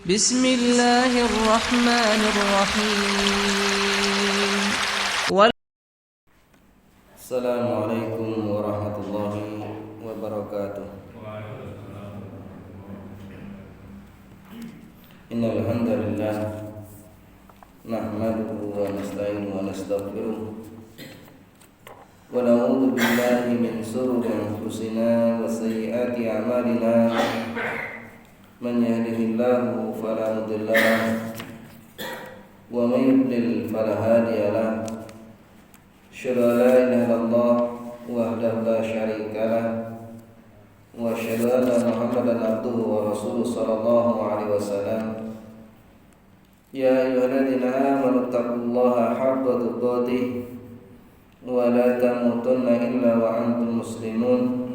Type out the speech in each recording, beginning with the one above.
Bismillahirrahmanirrahim. Assalamualaikum warahmatullahi wabarakatuh. Innal hamdalillah nahmaduhu wa nasta'inuhu wa nastaghfiruh wa na'udzu billahi min shururi anfusina wa sayyiati a'malina. Man yahdihillahu fala mudilla lahu wa man yudlil fala hadiya lahu. Asyhadu an la ilaha illallah wahdahu la syarika lahu wa asyhadu anna Muhammadan abduhu wa rasuluhu sallallahu alaihi wasallam. Ya ayyuhalladzina amanu taqullaha haqqa tuqatih wa la tamutunna illa wa antum muslimun.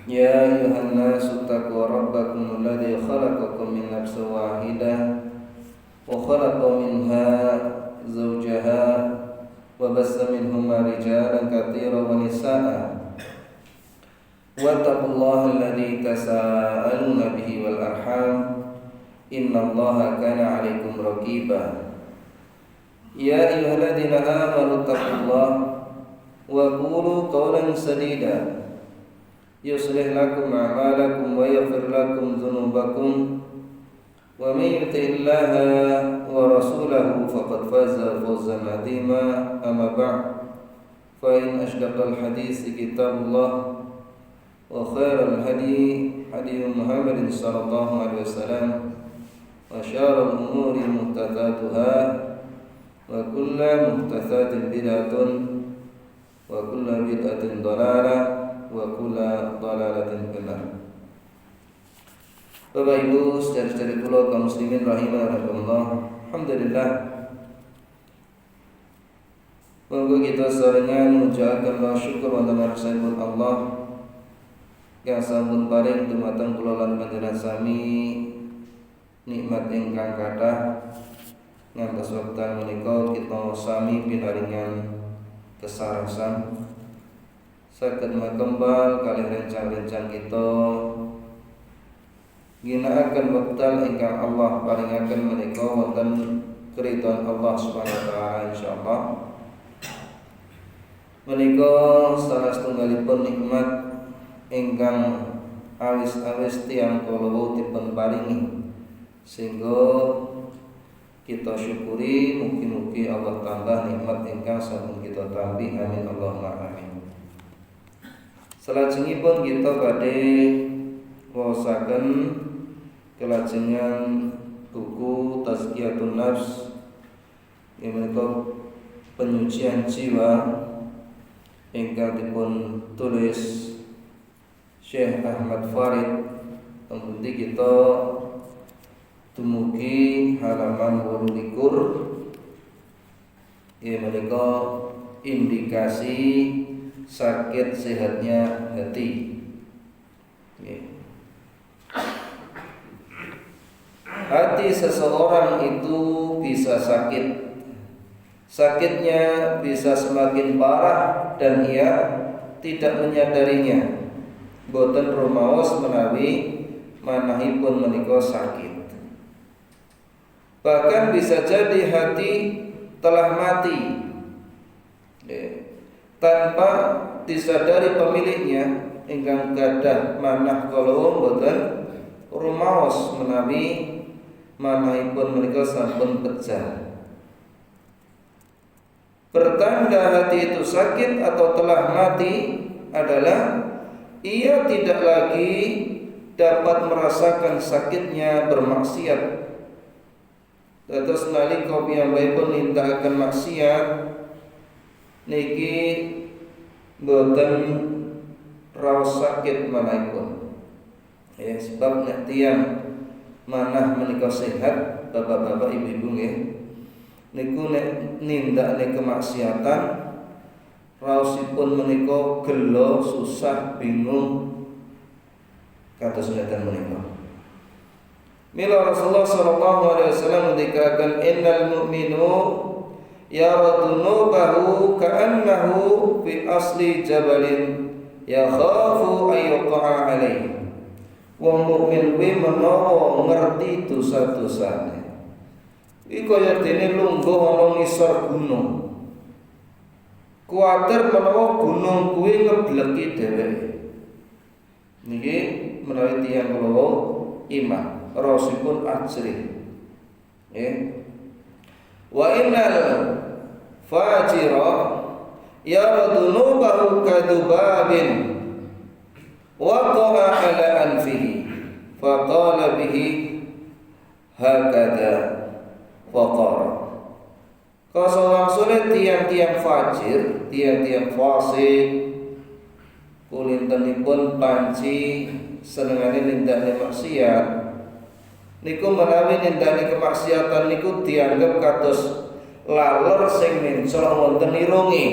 Ya ayyuhan nasu taqu rabbakum alladzi khalaqakum min nafsin wahidah wa khalaqa minha zawjaha wa bassa minhuma rijalan katsiran wa nisaa'a. Wattaqullaha alladzi tasaaluna bihi wal arham innallaha kana 'alaikum raqiba. Ya ayyuhalladzina amanu taqullaha wa qulu qawlan sadida yuslih lakum a'malakum wa yaghfir lakum dhunubakum wa may yuti'illaha wa rasulahu faqad faza fawzan 'azima. Amma ba'd, fa in ashdaqal hadits kitabullah wa khairal hadi hadi Muhammadin sallallahu alaihi wasallam wa syarrul umuri muhdatsatuha wa kullu muhdatsatin bid'atun wa kullu bid'atin dhalalah wa kullu dhalalatin finnar. Bapak Ibu saudara-saudari kula kaum muslimin rahimakumullah, alhamdulillah monggo kita sarengan mengucapkan syukur wonten ngarsipun Allah yang sampun paring dumateng kula lan panjenengan sami nikmat ingkang kathah. Ngantos wekdal menika kita sami pinaringan kesarasan saged makembal kalih rencang-rencang kita ginakaken wekdal ingkang Allah paringaken menika wonten keridhaan Allah Subhanahu wa taala insyaallah. Menika salah setunggalipun nikmat ingkang awis-awis tiyang kala dipun paringi sehingga kita syukuri. Mugi-mugi Allah tambah nikmat ingkang sampun kita tampi. Amin Allahumma amin. Salajengipun kita badhe waosaken kelajengan buku Tazkiyatun Nafs, menika penyucian jiwa ingkang dipun tulis Syekh Ahmad Farid. Kemudian kita dumugi halaman 28. Menika indikasi sakit sehatnya hati. Hati seseorang itu bisa sakit. Sakitnya bisa semakin parah dan ia tidak menyadarinya. Boten rumaos menawi manahipun menika sakit. Bahkan bisa jadi hati telah mati tanpa disadari pemiliknya ingkang gadah manah kala boten rumaos menawi manahipun menika sampun pecah. Pertanda hati itu sakit atau telah mati adalah ia tidak lagi dapat merasakan sakitnya bermaksiat. Terus nalika piyambakipun nindakaken maksiat niki boten raos sakit manahipun. Sebab nek tiyang manah menika sehat, bapak-bapak ibu-ibu nggih, niku nek nindakne kemaksiatan raosipun menika gelo, susah, bingung kados ngeten menika. Mila Rasulullah sallallahu alaihi wasallam mendikakan innal mu'minu yaradunubahu ka'annahu fi asli jabalin yakhafu an yuqa'a alaihi Wong mukmin kuwi menawa ngerti dosa-dosane. Iki kaya dene lungguh ana ngisor gunung. Kuwatir menawa gunung kuwi ngebleki dheweke. Niki menawi tiyang kula iman, rasipun ajrih. Nggih. Wa innal fajira yardunubahu kadubabin waqa'a ala anfihi faqala bihi hakadha faqara. Kasawangsune tiang-tiang fajir, tiang-tiang fasik kulintenipun panci senengane nindakne maksiat niku menawi nindakne kemaksiatan niku dianggap kados laler sing mencol wonten irunge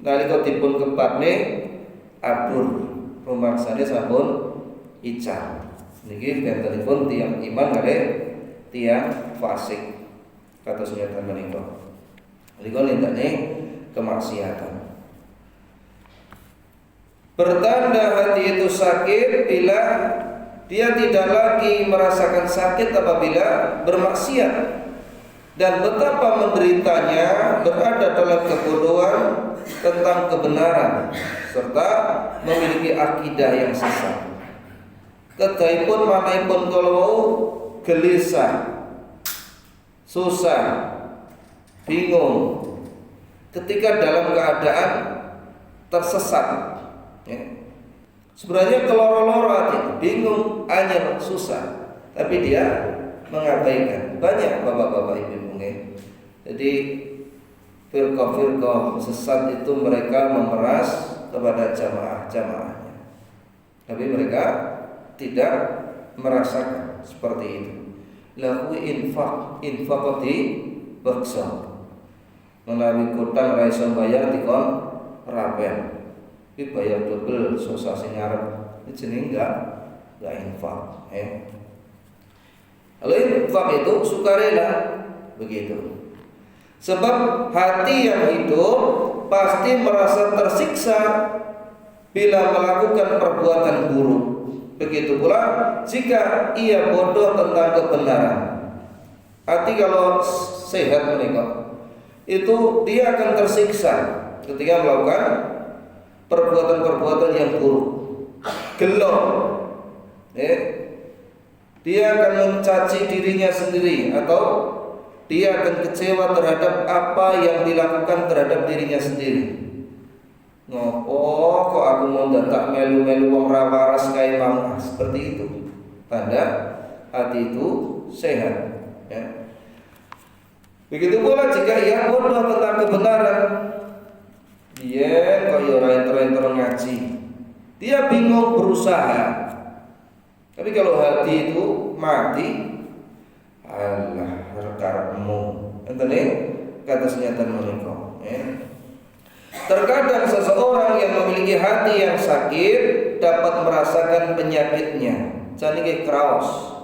nalika dipun kepatne abur rumangsane sampun ical. Niki bentenipun tiang iman kalih tiang fasik kados nyata menika. Menika nindakne kemaksiatan. Bertanda hati itu sakit bila dia tidak lagi merasakan sakit apabila bermaksiat, dan betapa menderitanya berada dalam kebodohan tentang kebenaran serta memiliki akidah yang sesat. Kedaipun manaipun kalau gelisah, susah, bingung ketika dalam keadaan tersesat. Sebenarnya keloro-loro hati, bingung, anyel, susah, tapi dia mengabaikan. Banyak bapak-bapak ibu-ibu. Jadi firqah-firqah sesat itu mereka memeras kepada jamaah-jamaahnya, tapi mereka tidak merasakan seperti itu. Lahu infak di baksa melalui kutang raiso bayar dikon raben. Tapi bayar double susah sing ngarep jenenge enggak infak. Kalau infak itu sukarela begitu. Sebab hati yang hidup pasti merasa tersiksa bila melakukan perbuatan buruk. Begitu pula jika ia bodoh tentang kebenaran. Hati kalau sehat menikah itu dia akan tersiksa ketika melakukan perbuatan-perbuatan yang buruk, gelo, dia akan mencaci dirinya sendiri atau dia akan kecewa terhadap apa yang dilakukan terhadap dirinya sendiri. Ngopo kok aku mau datang melu-melu wong ra waras kae mang, seperti itu. Tanda hati itu sehat. Ya. Begitu pula jika ia bodoh tentang kebenaran. Dia kaya ora ngaji. Dia bingung berusaha. Tapi kalau hati itu mati, alah rekarmu. Entene kata senjata menika, Terkadang seseorang yang memiliki hati yang sakit dapat merasakan penyakitnya. Janike kraos.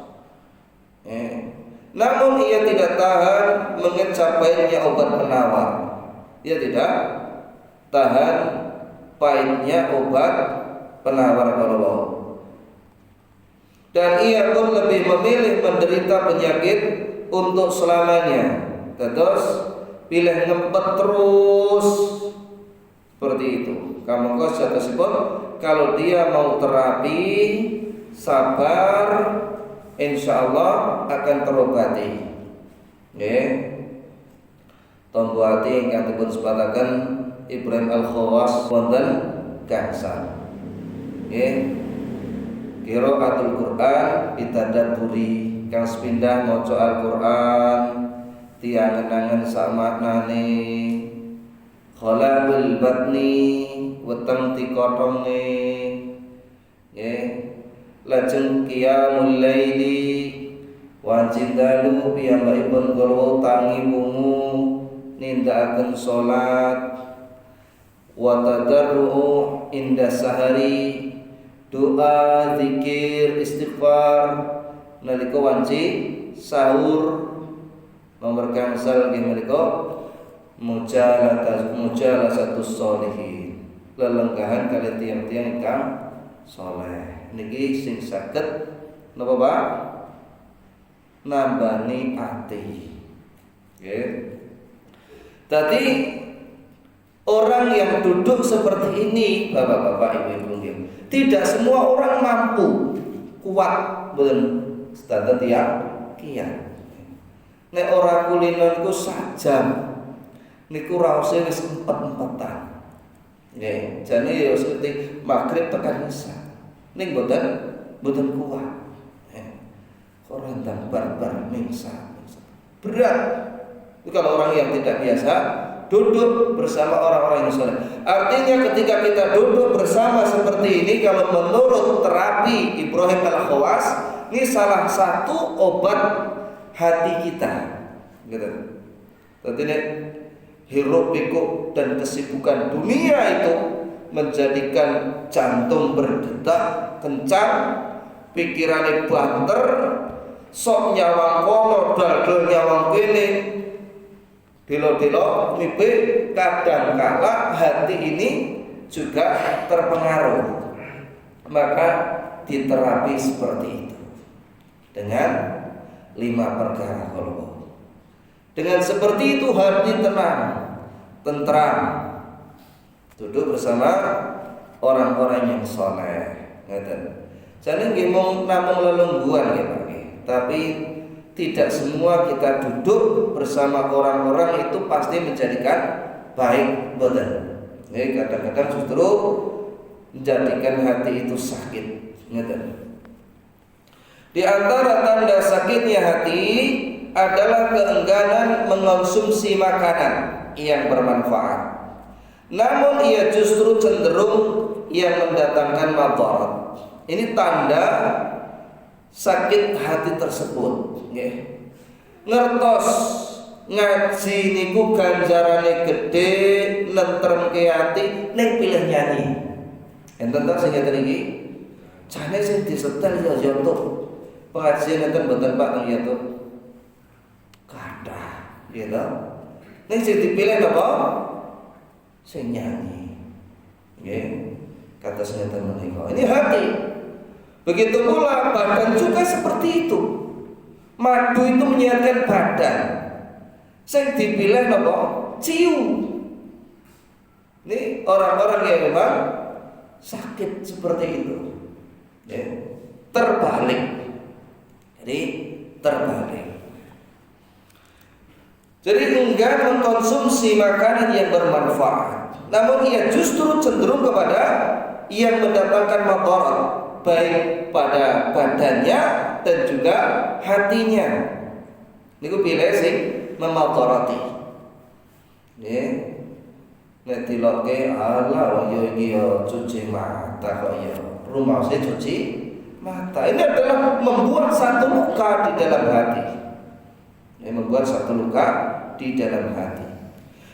Namun ia tidak tahan mengecapainya obat penawar. Ia tidak tahan pahitnya obat penawar kalau. Dan ia pun lebih memilih menderita penyakit untuk selamanya. Terus pilih ngempet terus seperti itu. Kamu kos tersebut kalau dia mau terapi sabar, insya Allah akan terobati. Tombo hati ingkang dipun sebataken Ibrahim Al-Khawas wonten gangsal. Qiraatul Quran bitadabburi, kang sepindah maca Al-Qur'an tiangen-angen sak maknane. Khalabul batni weteng tikotonge. Lajeng qiyamul laili wajib dalu piyambakipun kula tangi wungu nindakaken salat. Wa tadarru inda sahari, doa, zikir, istighfar nalika wanci sahur. Nomor gangsal nggih menika mujalasatus sholihin, lelenggahan kali tiang-tiang ingkang saleh. niki sing saged napa Pak? Nambani ati. Nggih. Tadi orang yang duduk seperti ini, Bapak-bapak, Ibu-ibu, tidak semua orang mampu kuat ben standar yang kiat. Nek ora kulino niku sajam niku raose wis empet-empetan. Nggih, jane ya seperti maghrib tekan isya. Ning mboten kuat. Korandang barbar mingsa. Berat. Itu kalau orang yang tidak biasa duduk bersama orang-orang yang soleh. Artinya ketika kita duduk bersama seperti ini, kalau menurut terapi Ibrahim Al-Khawas, ini salah satu obat hati kita. Gitu. Jadi hiruk pikuk dan kesibukan dunia itu menjadikan jantung berdetak kencang, pikirannya banter, sok nyawang kono, dal-dal nyawang kene. Dilo-dilo mimpi, kadang kala hati ini juga terpengaruh. Maka diterapi seperti itu dengan 5 perkara kalau. Dengan seperti itu hati tenang, tentram, duduk bersama orang-orang yang soleh. Jadi ngomong namung lelungguan ya Pak. Tapi tidak semua kita duduk bersama orang-orang itu pasti menjadikan baik badan. Kadang-kadang justru menjadikan hati itu sakit. Di antara tanda sakitnya hati adalah keengganan mengonsumsi makanan yang bermanfaat. Namun ia justru cenderung yang mendatangkan madarat. Ini tanda sakit hati tersebut. Ngertos ngaji niku ganjarane gede, nentremke ati ning pilih nyanyi. Enten ta sing ngeten iki? Jane sing disetel ya YouTube. Pengajian enten mboten Pak teng YouTube. Kathah, nggih ta? Ning sing dipilih napa? Sing nyanyi. Nggih. Kados ngeten menika. Ini hati. Begitu pula badan juga seperti itu. Madu itu menyehatkan badan. Sing dipilih napa? Ciu. Ini orang-orang yang memang sakit seperti itu. Ya. Terbalik. Jadi terbalik. Jadi enggan mengkonsumsi makanan yang bermanfaat. Namun ia justru cenderung kepada yang mendatangkan madarat, baik pada badannya dan juga hatinya. Niku pilih sing memadarati. Nggih. Nek dilokke ala yo iki yo cuci mata kok ya. Rumasnya cuci mata. Ini adalah membuat satu luka di dalam hati. Membuat satu luka di dalam hati.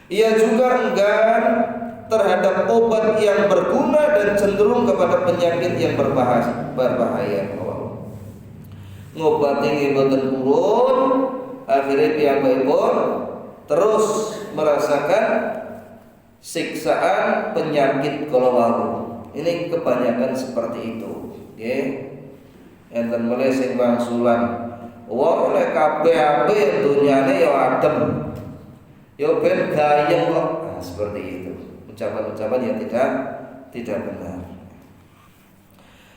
Ia juga enggan terhadap obat yang berguna dan cenderung kepada penyakit yang berbahaya. Ngobati mboten purun, akhirnya piyambakipun terus merasakan siksaan penyakit kalawau. Ini kebanyakan seperti itu, nggih. Enten mulai sing wangsulan, wong nek kabeh apik dunyane ya adem. Ya ben gayeng kok. Nah, seperti itu. Ucapan-ucapan yang tidak benar.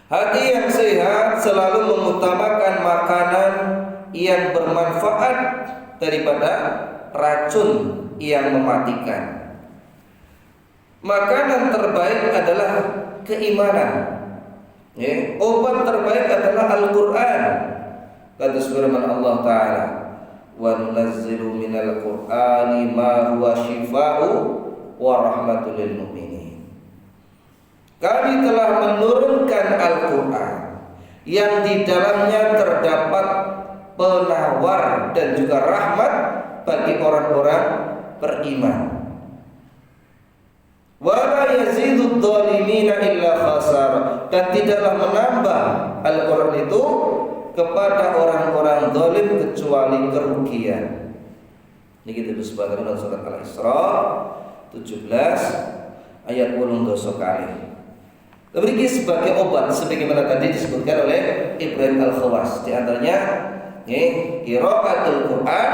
Hati yang sehat selalu mengutamakan makanan yang bermanfaat daripada racun yang mematikan. Makanan terbaik adalah keimanan. Ya, obat terbaik adalah Al-Qur'an. Kata firman Allah Ta'ala, "Wa nunazzilu minal Qur'ani ma huwa shifaa'u wa rahmatul lil mu'minin." Kami telah menurunkan Al-Qur'an yang di dalamnya terdapat penawar dan juga rahmat bagi orang-orang beriman. Wala yazidud dhalimina illa khasar, dan tidaklah menambah Al-Qur'an itu kepada orang-orang zalim kecuali kerugian. Ini kita disebutkan dalam surat Al-Isra 17 ayat 8 kali. Memiliki sebagai obat sebagaimana tadi disebutkan oleh Ibrahim Al-Khawas. Di antaranya qiraatul Quran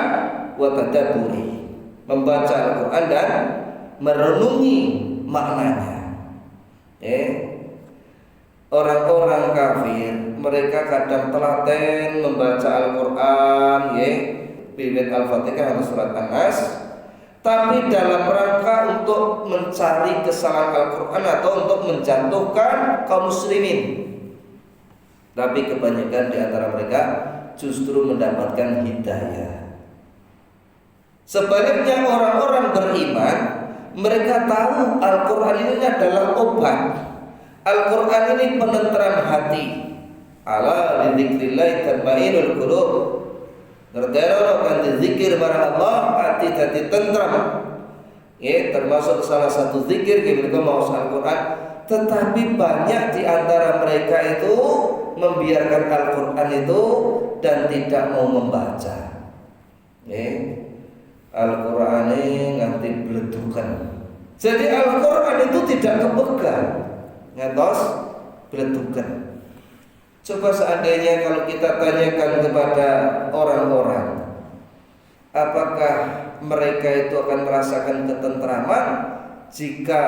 wa tadabburi, membaca Al-Quran dan merenungi maknanya. Orang-orang kafir mereka kadang telaten membaca Al-Quran, wiwit Al-Fatihah atau surat An-Nas, tapi dalam rangka untuk mencari kesalahan Al-Quran atau untuk menjatuhkan kaum muslimin. Tapi kebanyakan di antara mereka justru mendapatkan hidayah. Sebaliknya orang-orang beriman, mereka tahu Al-Quran ini adalah obat. Al-Quran ini penenteram hati. Ala lidzikrillah tatma'innul qulub. Ngerteno kan zikir marang Allah hati dadi tentram. Termasuk salah satu zikir mereka mau Al-Quran. Tetapi banyak di antara mereka itu membiarkan Al-Quran itu dan tidak mau membaca. Al-Quran ini nganti bledukan. Jadi Al-Quran itu tidak kepegang, ngantos bledukan. Coba seandainya kalau kita tanyakan kepada orang-orang, apakah mereka itu akan merasakan ketentraman jika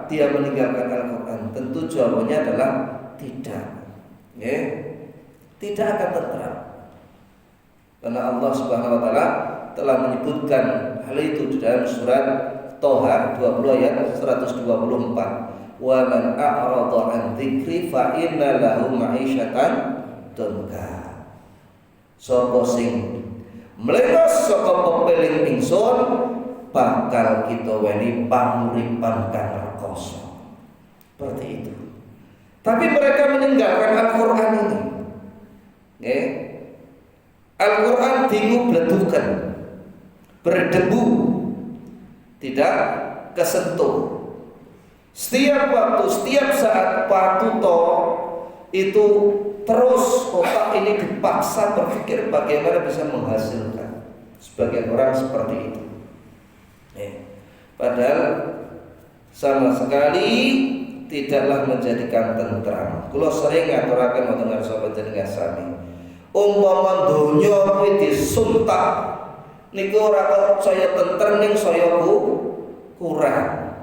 dia meninggalkan Al-Quran? Tentu jawabannya adalah tidak. Tidak akan tentram. Karena Allah Subhanahu wa taala telah menyebutkan hal itu di dalam surat Toha 20 ayat 124. Wa man a'rada an dzikri fa inna lahu ma'isyatan dunka. Sapa sing mlengos saka pepeling ingsun bakal kita weni panguripan kang rekoso. Seperti itu. Tapi mereka meninggalkan Al-Quran ini. Al-Quran dingu bledukan, berdebu, tidak kesentuh. Setiap waktu, setiap saat patuto itu terus otak ini dipaksa berpikir bagaimana bisa menghasilkan. Sebagian orang seperti itu. Padahal sama sekali tidaklah menjadikan tentram. Kula sering ngaturaken wonten ngarsa panjenengan sami. Umpama donya kuwi disuntak niku ora kok saya tentrem ning saya kurang.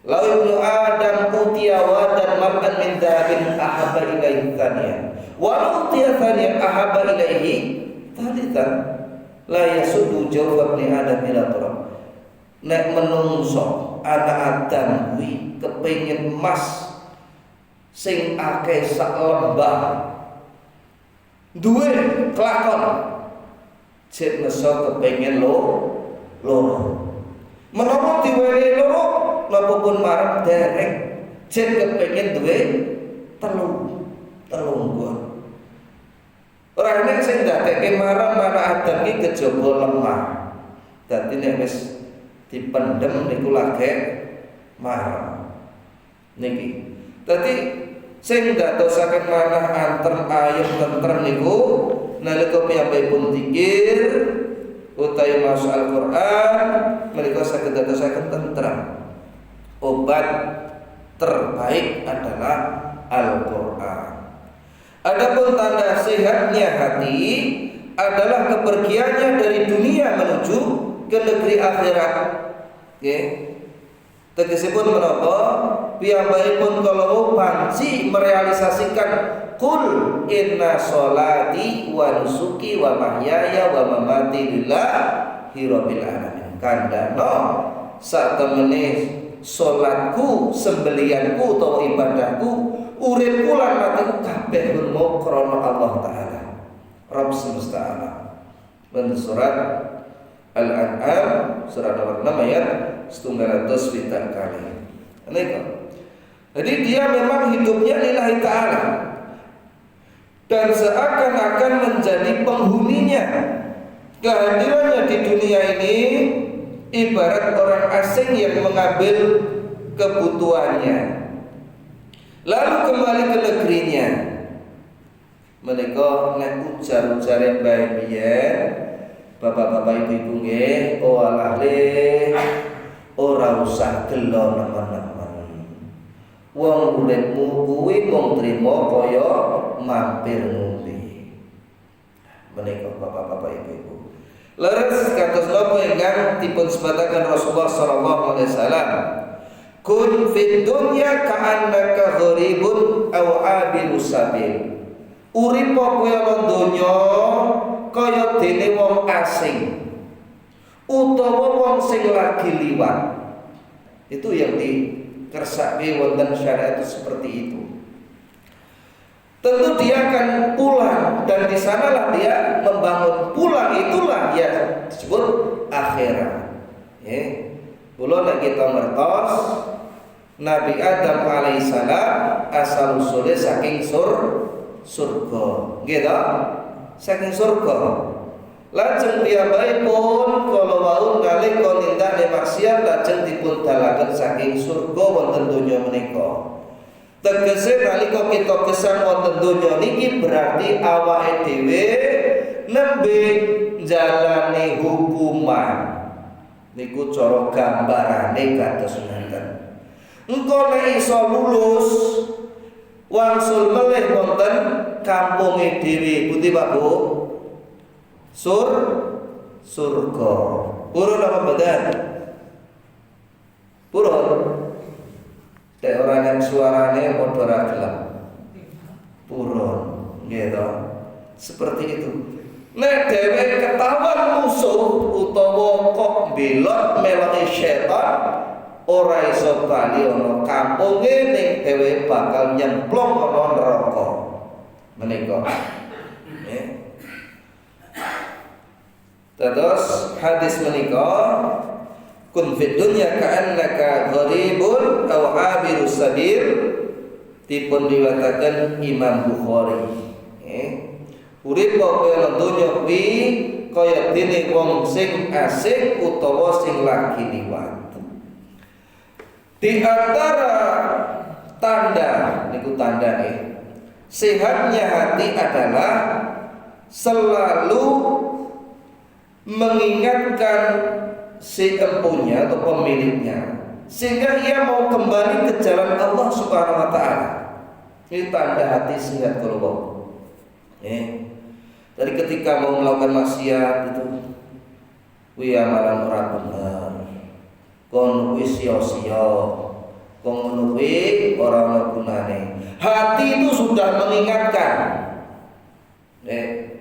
Lau ibnu Adam utiya wadan mar'an min dhahabin ahabba ilaihi thaniya wa utiya thaniya ahabba ilaihi thalithan la yasudu jawab li Adam ila turab. Nek menungso anak Adam kuwi kepengin emas sing akeh sak lembah, duwe kelakon cek meso kepengin loro. Menawa diwenehi loro napa pun marep dereng cek kepengin duwe telung. Ora enek sing ndadekke marang anak Adam iki kejaba lemah. Dadi nek wis dipendem niku lagi marah niki. Dadi sing ndadosaken manah antrem ayem tentrem niku nalika piyambakipun zikir utawi maos Al-Qur'an menika saged ndadosaken tentrem. Obat terbaik adalah Al-Qur'an. Adapun tanda sehatnya hati adalah kepergiannya dari dunia menuju ke negeri akhirat. Tegesipun menapa piyambakipun kalau panci merealisasikan qul inna sholati wa nusuki wa mahyaya wa mamati lillahi rabbil alamin. Kandhana sak temene salatku, sembelianku utawa ibadahku, uripku lan matiku kabeh mung krana Allah taala, Rabb semesta alam. Surat Al-An'am surat nomor 6 ayat 150 kali. Jadi dia memang hidupnya lillahi ta'ala dan seakan-akan menjadi penghuninya. Kehadirannya di dunia ini ibarat orang asing yang mengambil kebutuhannya lalu kembali ke negerinya. Menika nek ujar-ujare bae biyen bapak-bapak ibu-ibu nggih, alah le ora usah gelo nemen-nemen. wong uripmu kuwi mung trima kaya mampir ngombe. Menika bapak-bapak ibu-ibu. Leres kados napa ingkang dipun sebataken Rasulullah sallallahu alaihi wasallam. Kun fid dunya ka'annaka gharibun aw abiru sabil. Urip kowe ana donya kaya dene wong asing utawa wong sing lagi liwat. Itu yang dikersake wonten syariat itu seperti itu. Tentu dia akan pulang dan di sanalah dia membangun. Pulang itulah ya disebut akhirat. Kula nek kita ngertos Nabi Adam alaihissalam asal usulnya saking surga, gitu? Saking surga. Lajeng piyambakipun kala wau nalika nindakne maksiat lajeng dipun dalaken saking surga wonten donya menika. Tegese nalika kita gesang wonten donya niki berarti awake dhewe nembe jalani hukuman. Niku cara gambarane kados ngeten. Engko nek iso lulus wangsul melih wonten kampunge dhewe, pundi Pak Bu? Surga. Purun apa badan? Purun. Dek orang yang suaranya padha ra gelem. Purun, gitu. Seperti itu. Nek dhewe ketahuan musuh utawa kok belok meloki setan, ora iso bali ana kampunge ning dhewe bakal nyemplung ana neraka. Menika. Terus hadis menika kun fid dunya ka'annaka gharibun aw abiru sabil dipun riwayataken Imam Bukhari. Urip kowe nang donya kuwi kaya dene wong sing asing utawa sing lagi liwat. Di antara tanda niku tandane sehatnya hati adalah selalu mengingatkan si empunya atau pemiliknya sehingga ia mau kembali ke jalan Allah Subhanahu wa taala. Ini tanda hati sehat kalau dari ketika mau melakukan maksiat itu kuwi amalan ora bener. Kon kuwi sia-sia. Kon kuwi ora ana gunane. Hati itu sudah mengingatkan.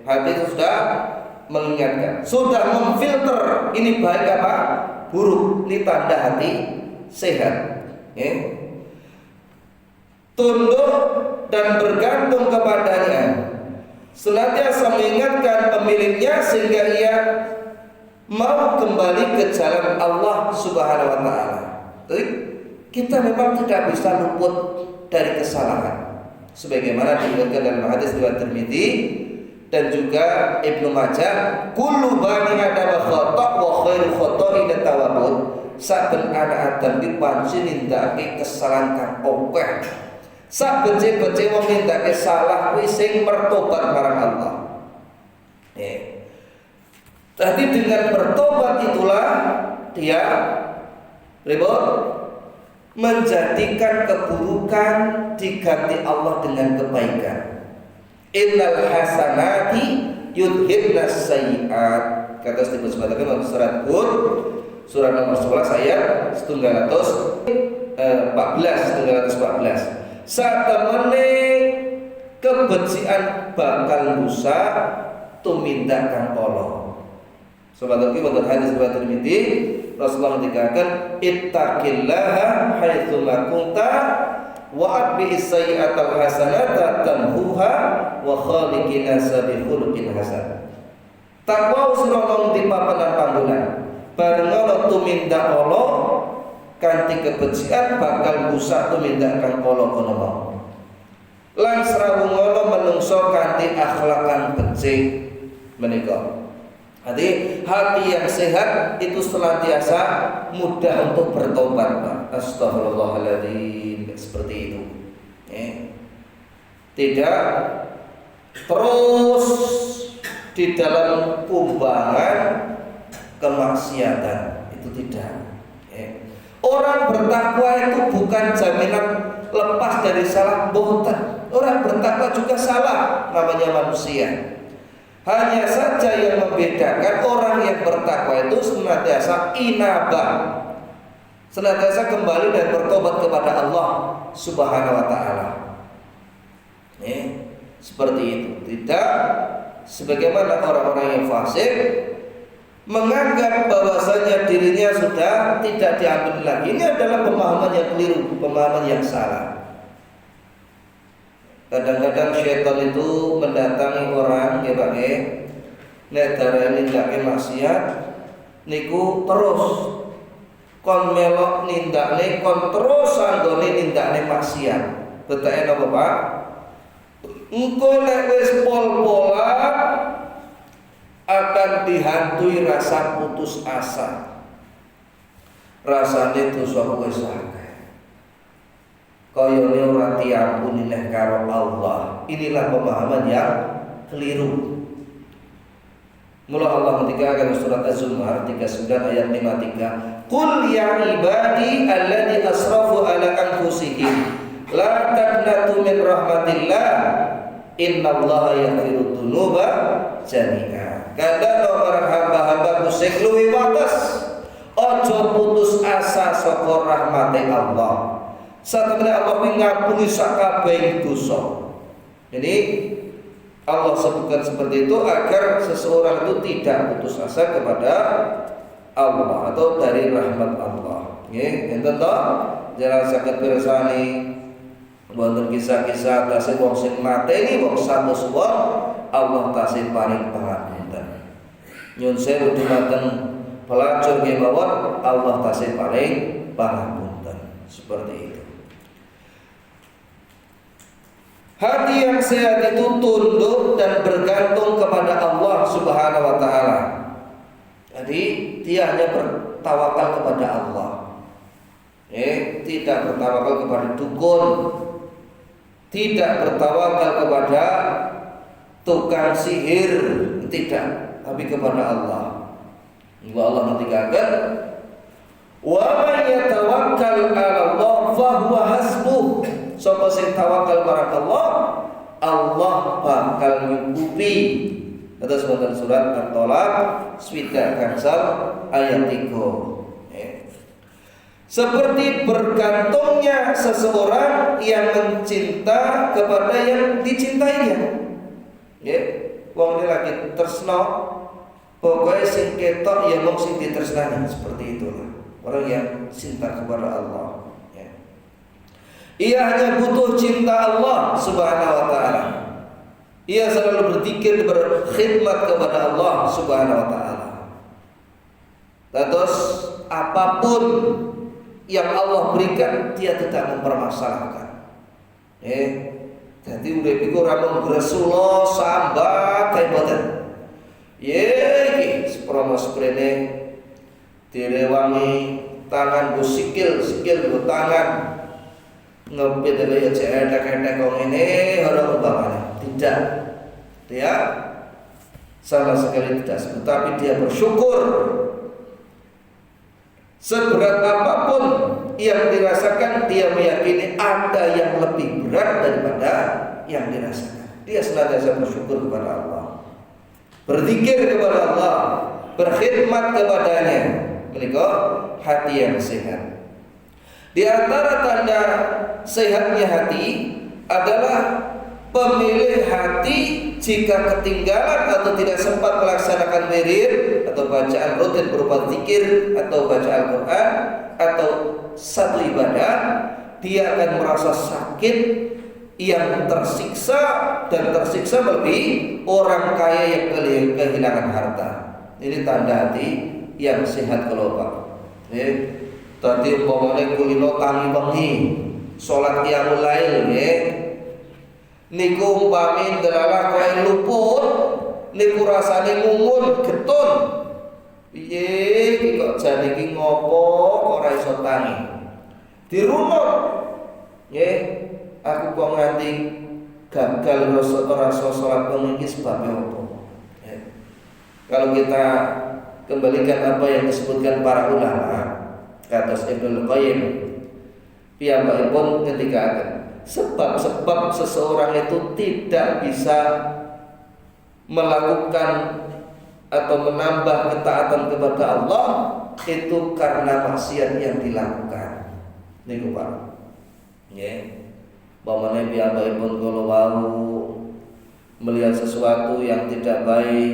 Hati itu sudah mengingatkan, sudah memfilter ini baik apa buruk. Ini tanda hati sehat. Tunduk dan bergantung kepadanya, senantiasa mengingatkan pemiliknya sehingga ia mau kembali ke jalan Allah Subhanahu wa taala. Jadi kita memang tidak bisa luput dari kesalahan sebagaimana diriwayatkan dalam hadis riwayat Tirmidzi dan juga Ibnu Majah, kullu bani adam khata' wa khairu khata'in tawabun. Saben anak Adam iki pancen nindakake kesalahan kang akeh. Sabece-bece wong nindakake salah kuwi sing bertobat marang Allah. Jadi dengan bertobat itulah dia menjadikan keburukan diganti Allah dengan kebaikan. Innal hasanati yudhibnas sayyi'at. Kata disebutkan dalam surat Hud surat nomor 11 ayat 114. Satemene kebencian bakal rusak tumindakan Allah. Sobat iki wonten hadis riwayat Tirmidzi Rasulullah mengatakan ittaqillaha haitsu ma kunta wa atbi'is sayyi'atal hasanata tamhuha wa khaliqin nasa bi khuluqin hasan. Takwa usrono di papanan panggonan bareng ana tumindak Allah kanthi kebencian bakal rusak tumindak kang kala kono mau. Lan srawungono menungso kanthi akhlakan becik menika. Jadi hati yang sehat itu senantiasa mudah untuk bertobat, Pak. Astagfirullahaladzim, seperti itu. Tidak terus di dalam kumbangan kemaksiatan, itu tidak. Orang bertakwa itu bukan jaminan lepas dari salah boten. Orang bertakwa juga salah, namanya manusia. Hanya saja yang membedakan orang yang bertakwa itu senantiasa inabah, senantiasa kembali dan bertobat kepada Allah Subhanahu wa taala. Seperti itu. Tidak sebagaimana orang-orang yang fasik menganggap bahwasanya dirinya sudah tidak diambil lagi. Ini adalah pemahaman yang keliru, pemahaman yang salah. Kadang-kadang syaitan itu mendatangi orang, ya Pak, nek darani ndake maksiat niku terus kon melok nindakne, kon terus anggone nindakne maksiat. Betake napa, Pak? Engko nek wis pol-polan akan dihantui rasa putus asa. Rasane dosa wis akeh. Kayane ora diampuni neh karo Allah. Inilah pemahaman yang keliru. Mula Allah ketika surat Az-Zumar 39 ayat 53, "Qul ya ibadi alladzi asrafu ala anfusihim la taqnatu min rahmatillah innallaha yaghfiru dzunuba jami'a." Kadang orang hamba-hambaku sing luwih wates, aja putus asa saka rahmate Allah. Satemene Allah ngapuni sakabehing dosa. Jadi Allah sebutkan seperti itu agar seseorang itu tidak putus asa kepada Allah atau dari rahmat Allah. Nggih, enten to? Jangan saged pirsani wonten kisah-kisah tasih wong sing mateni wong 100 wong Allah tasih paring pangapunten. Nyun sewu dumateng pelacur nggih mawon Allah tasih paring pangapunten. Seperti itu. Hati yang sehat itu tunduk dan bergantung kepada Allah Subhanahu wa taala. Jadi dia hanya bertawakal kepada Allah. Tidak bertawakal kepada dukun, tidak bertawakal kepada tukang sihir, tidak, tapi kepada Allah. Allah mentinggalkan wa may yatawakkal 'ala Allah fa huwa hasbuh. Sapa sing tawakal marang Allah, Allah bakal nyukupi. Kata sebentar surat At-Tolak swidak gangsal ayat 3. Seperti bergantungnya seseorang yang mencinta kepada yang dicintainya. Wong ini lagi tresno, pokoknya sing ketok ya wong sing ditresnani, seperti itulah orang yang cinta kepada Allah. Ia hanya butuh cinta Allah Subhanahu wa taala. Ia selalu berzikir, berkhidmat kepada Allah Subhanahu wa taala. Terus apapun yang Allah berikan dia tidak mempermasalahkan. Jadi urip iku ora mung gresula sambat kae boten. Iki seprono sprene direwangi tangan go sikil go tangan. Ngepit ya cetek-cetek kok ini orang umpamanya tidak, dia sama sekali tidak, tetapi dia bersyukur. Seberat apapun yang dirasakan, dia meyakini ada yang lebih berat daripada yang dirasakan. Dia senantiasa bersyukur kepada Allah, berzikir kepada Allah, berkhidmat kepadanya. Menika hati yang sehat. Di antara tanda sehatnya hati adalah pemilih hati jika ketinggalan atau tidak sempat melaksanakan wirid atau bacaan rutin berupa zikir atau baca Al-Quran atau satu ibadah, dia akan merasa sakit yang tersiksa dan tersiksa lebih orang kaya yang kehilangan harta. Ini tanda hati yang sehat kalau Pak. Tadi umpamane kulino tangi wengi salat qiyamul lail niku umpami delalah kowe luput niku rasane ngumun getun. Piye iki kok jane iki ngopo kok ora iso tangi. Dirunut. Aku kok nganti gagal rasa salat wengi iki sebab apa? Kalau kita kembalikan apa yang disebutkan para ulama, kata Ibnu Qayyim, piyambakipun ngendikaken sebab-sebab seseorang itu tidak bisa melakukan atau menambah ketaatan kepada Allah itu karena maksiat yang dilakukan. Niku Pak. Nggih. Bapakne piyambakipun kula wau melihat sesuatu yang tidak baik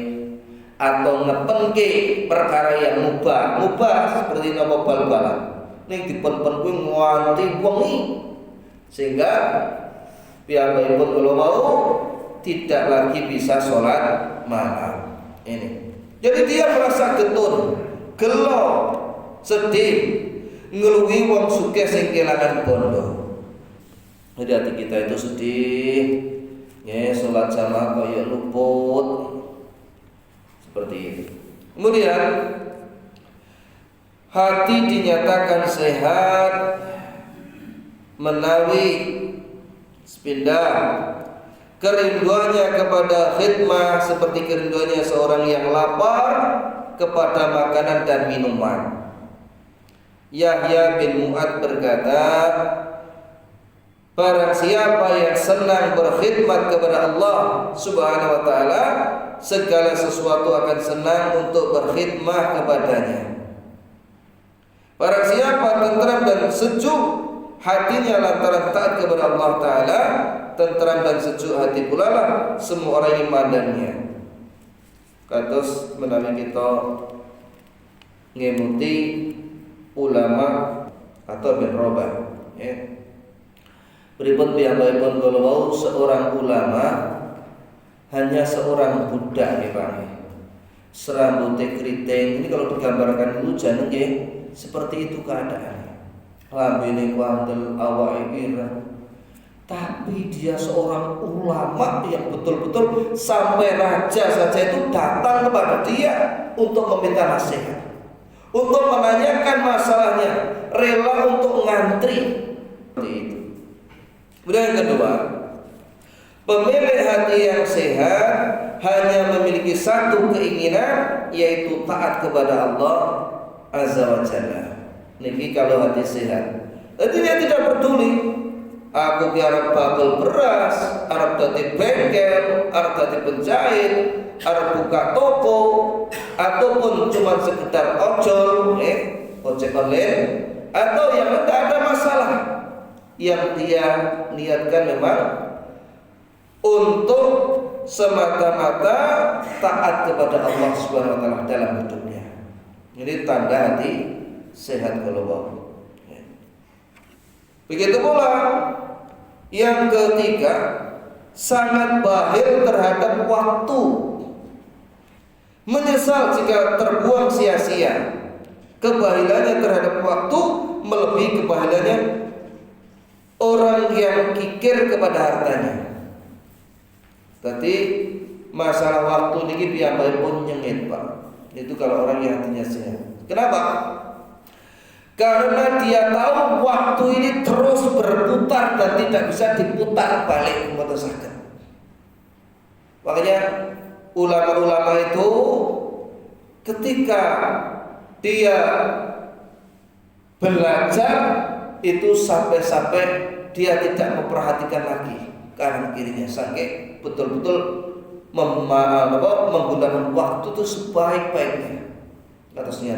atau ngepenke perkara yang mubah seperti nama bal-balan ning dipun-pun kuwi nganti wengi sehingga piyambakipun kula wau tidak lagi bisa sholat malam ini. Jadi dia merasa getun, gelo, sedih, ngeluhi wong sugih sing kelangan bondo. Jadi hati kita itu sedih, ya sholat jamaah kaya luput seperti itu. Kemudian hati dinyatakan sehat menawi sepindah kerinduannya kepada khidmah seperti kerinduannya seorang yang lapar kepada makanan dan minuman. Yahya bin Mu'ad berkata, barang siapa yang senang berkhidmat kepada Allah Subhanahu wa taala, segala sesuatu akan senang untuk berkhidmah kepadanya. Barang siapa tenteram dan sejuk hatinya lantaran taat kepada Allah taala, tenteram dan sejuk hati pula lah semua orang yang mandannya. Kados menawi kita ngemuti ulama atau bin Robah, ya. Pripun piyambakipun kula wau seorang ulama hanya seorang budak ya Pak. Serambute keriting. Ini kalau digambarkan itu jenenge seperti itu keadaannya. Lambene kuandel, awake ireng. Tapi dia seorang ulama yang betul-betul sampai raja saja itu datang kepada dia untuk meminta nasihat, untuk menanyakan masalahnya, rela untuk ngantri. Seperti itu. Kemudian yang kedua, pemilik hati yang sehat hanya memiliki satu keinginan, yaitu taat kepada Allah Azza wa Jalla. Niki kalau hati sehat, jadi dia tidak peduli aku ki arep bakul beras, arep dadi bengkel, arep dadi penjahit, arep buka toko, ataupun cuma sekedar ojol, ojek online, atau yang tidak ada masalah. Yang dia niatkan memang untuk semata-mata taat kepada Allah Subhanahu wa taala dalam hidupnya. Ini tanda hati sehat kalau. Begitu pula yang ketiga, sangat bakhil terhadap waktu, menyesal jika terbuang sia-sia. Kebahilannya terhadap waktu melebihi kebahilannya orang yang kikir kepada hartanya. Tadi masalah waktu ini piyambakipun nyengit Pak. Itu kalau orang yang hatinya sehat. Kenapa? Karena dia tahu waktu ini terus berputar dan tidak bisa diputar balik ke. Makanya ulama-ulama itu ketika dia belajar itu sampai-sampai dia tidak memperhatikan lagi kanan kirinya, sampai betul-betul menggunakan waktu itu sebaik-baiknya. Atasnya,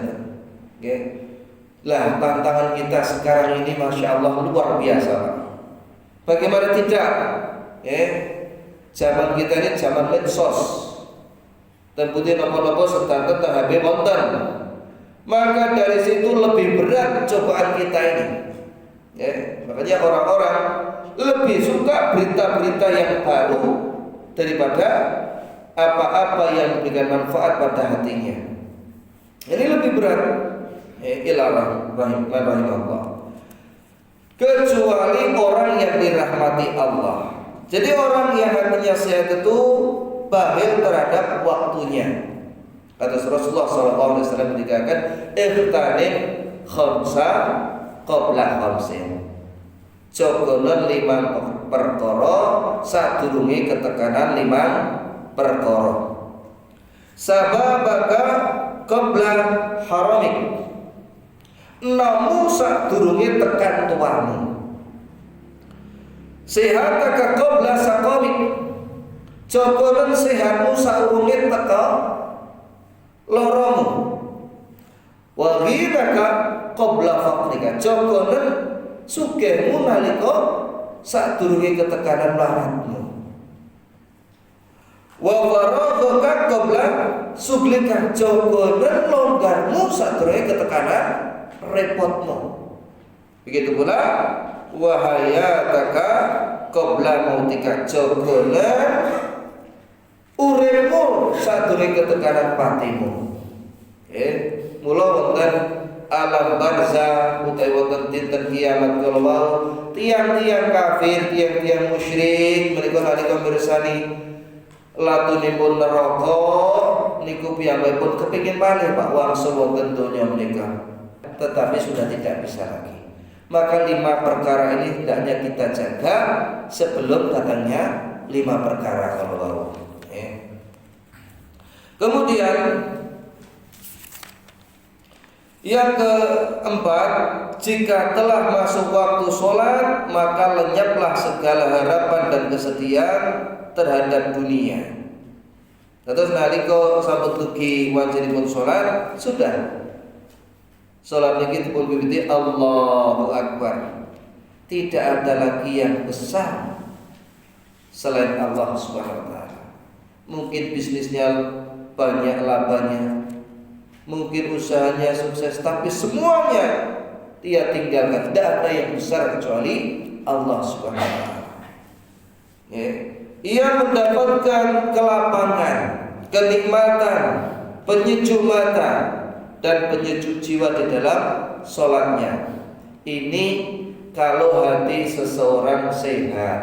oke. Lah tantangan kita sekarang ini masya Allah luar biasa. Bagaimana tidak? Zaman kita ini zaman medsos. Temputin apa-apa sedang tentang HP wonten. Maka dari situ lebih berat cobaan kita ini. Makanya orang-orang lebih suka berita-berita yang baru daripada apa-apa yang memberikan manfaat pada hatinya. Ini lebih berat. Rahimahullah. Kecuali orang yang dirahmati Allah. Jadi orang yang hatinya sehat itu bakhil terhadap waktunya. Kata Rasulullah SAW dikatakan, "Ikhtanim khamsa qabla khamsin." Jogonan 5 perkara sadurunge ketekanan 5 perkara. Sababaka qabla haramik. Namun sadurunge tekan tuamu. sehataka qabla saqamik, cokolen sehatmu saurunge teka loromu. Wa ghidaka qabla faqrika, cokolen sugihmu nalika sadurunge ketekanan laratmu. Wa faraghaka qabla suglika, cokolen longgarmu sadurunge ketekanan repotmu. Begitu pula wahayataka qabla mautika, cokolen uripmu sadurunge ketekanan patimu. Mula wonten alam barzah utawi wonten dinten kiamat kala wau tiang-tiang kafir, tiang-tiang musyrik menika nalika mirsani latunipun neraka niku piyambakipun kepengin malih Pak wangsul wonten donya menika, tetapi sudah tidak bisa lagi. Maka 5 perkara ini hendaknya kita jaga sebelum datangnya 5 perkara kalau wau. Kemudian yang keempat, jika telah masuk waktu sholat maka lenyaplah segala harapan dan kesedihan terhadap dunia. Terus nalika sampun dugi wajibipun sholat, sudah sholat niki dipun wiwiti Allahu Akbar. Tidak ada lagi yang besar selain Allah Subhanahu wa taala. Mungkin bisnisnya banyak labanya, mungkin usahanya sukses, tapi semuanya dia tinggalkan. Tidak ada yang besar kecuali Allah Subhanahu wa taala. Ia mendapatkan kelapangan, kenikmatan, penyejuk mata dan penyejuk jiwa di dalam sholatnya. Ini kalau hati seseorang sehat.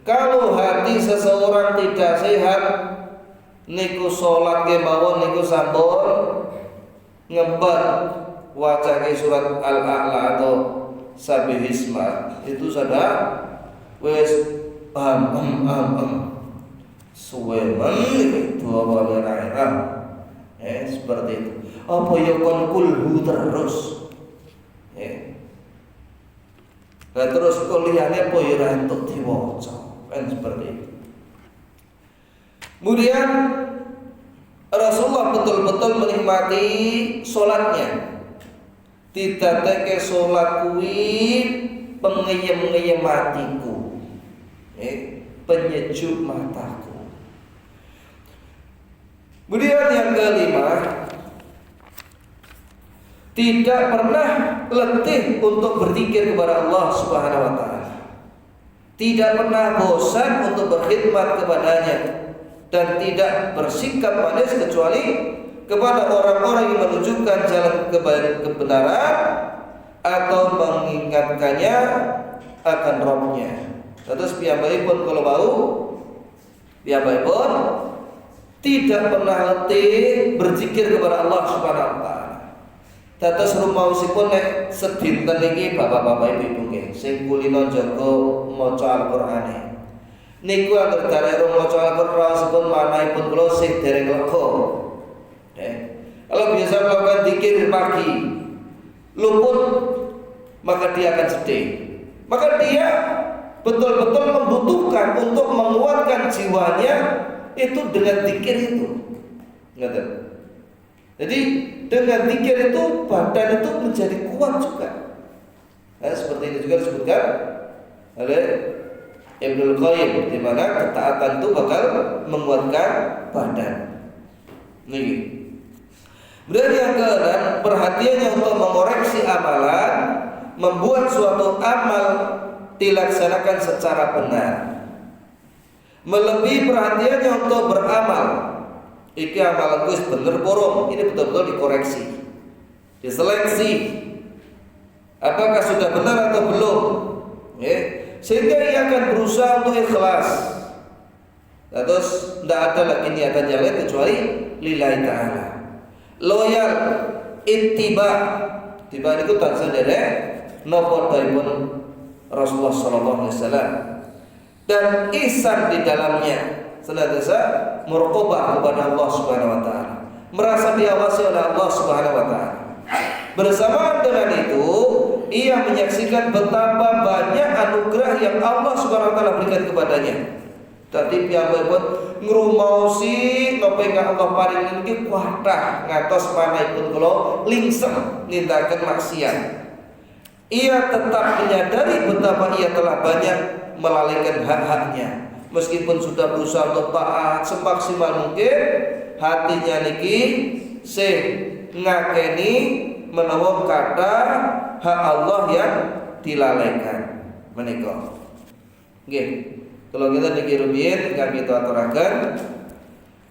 Kalau hati seseorang tidak sehat, niku sholat kemawon niku sampun ngebet wacake surat Al-A'la atau Sabihisma itu sudah wis suwe men dua wali rairah seperti itu. Apa ya kon kulhu terus nah terus kuliahnya apa ya entuk diwaca kan seperti itu. Kemudian Rasulullah betul-betul menikmati sholatnya. Tidak teke sholat kuwi pengeyem-ngeyem hatiku, penyejuk mataku. Kemudian yang kelima, tidak pernah letih untuk berzikir kepada Allah Subhanahu wa taala. Tidak pernah bosan untuk berkhidmat kepadanya, dan tidak bersikap manis kecuali kepada orang-orang yang menunjukkan jalan kebenaran atau mengingatkannya akan Rabb-nya. Terus piyambakipun kala wau piyambakipun tidak pernah letih berzikir kepada Allah Subhanahu wa taala. Dados rumaosipun nek sedinten iki bapak-bapak ibu-ibu nggih sing kulino jaga maca Al-Qur'ane. Niku anggere darek maca Al-Qur'an sebut manahipun kula sing dereng lega. Kalau biasa melakukan zikir pagi luput, maka dia akan sedih. Maka dia betul-betul membutuhkan untuk menguatkan jiwanya itu dengan zikir itu. Ngerti? Jadi dengan zikir itu badan itu menjadi kuat juga. Seperti ini juga disebutkan oleh Ibnul Qayyim, di mana ketaatan itu bakal menguatkan badan. Nih. Kemudian yang keenam, perhatiannya untuk mengoreksi amalan, membuat suatu amal dilaksanakan secara benar. Melebihi perhatiannya untuk beramal. Iki amalan gue bener borong, ini betul-betul dikoreksi, diseleksi. Apakah sudah benar atau belum? Sehingga ia akan berusaha untuk ikhlas. Terus tidak ada lagi niatan yang lain kecuali lillahi ta'ala. Loyal, ittiba. Tiba itu tansah dari nopo daipun Rasulullah sallallahu alaihi wasallam. Dan ihsan di dalamnya senantiasa muraqabah kepada Allah Subhanahu wa taala. Merasa diawasi oleh Allah Subhanahu wa taala. Bersamaan dengan itu, ia menyaksikan betapa banyak anugerah yang Allah Subhanahu wa taala berikan kepadanya. Tadi piyambak pun ngrumaosi napa ingkang Allah paring niki kuatah ngatos manahipun kula lingsem nindakan maksiat. Ia tetap menyadari betapa ia telah banyak melalaikan hak-haknya. Meskipun sudah berusaha untuk taat semaksimal mungkin, hatinya niki sing ngakeni menawa kata hak Allah yang dilalaikan menika. Nggih. Kalau kita niki rumiyin ingkang kita aturaken,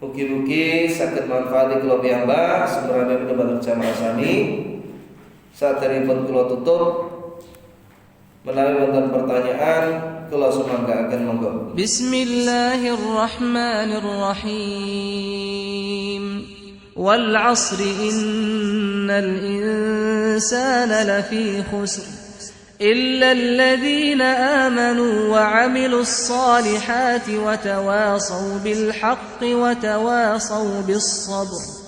mugi-mugi saged manfaati kula piyambak semerane pun jamaah sami. Saderengipun kula tutup menawi wonten pertanyaan kula sumanggaken monggo. Bismillahirrahmanirrahim. Wal 'asri innal insana lafi khusr إلا الذين آمنوا وعملوا الصالحات وتواصوا بالحق وتواصوا بالصبر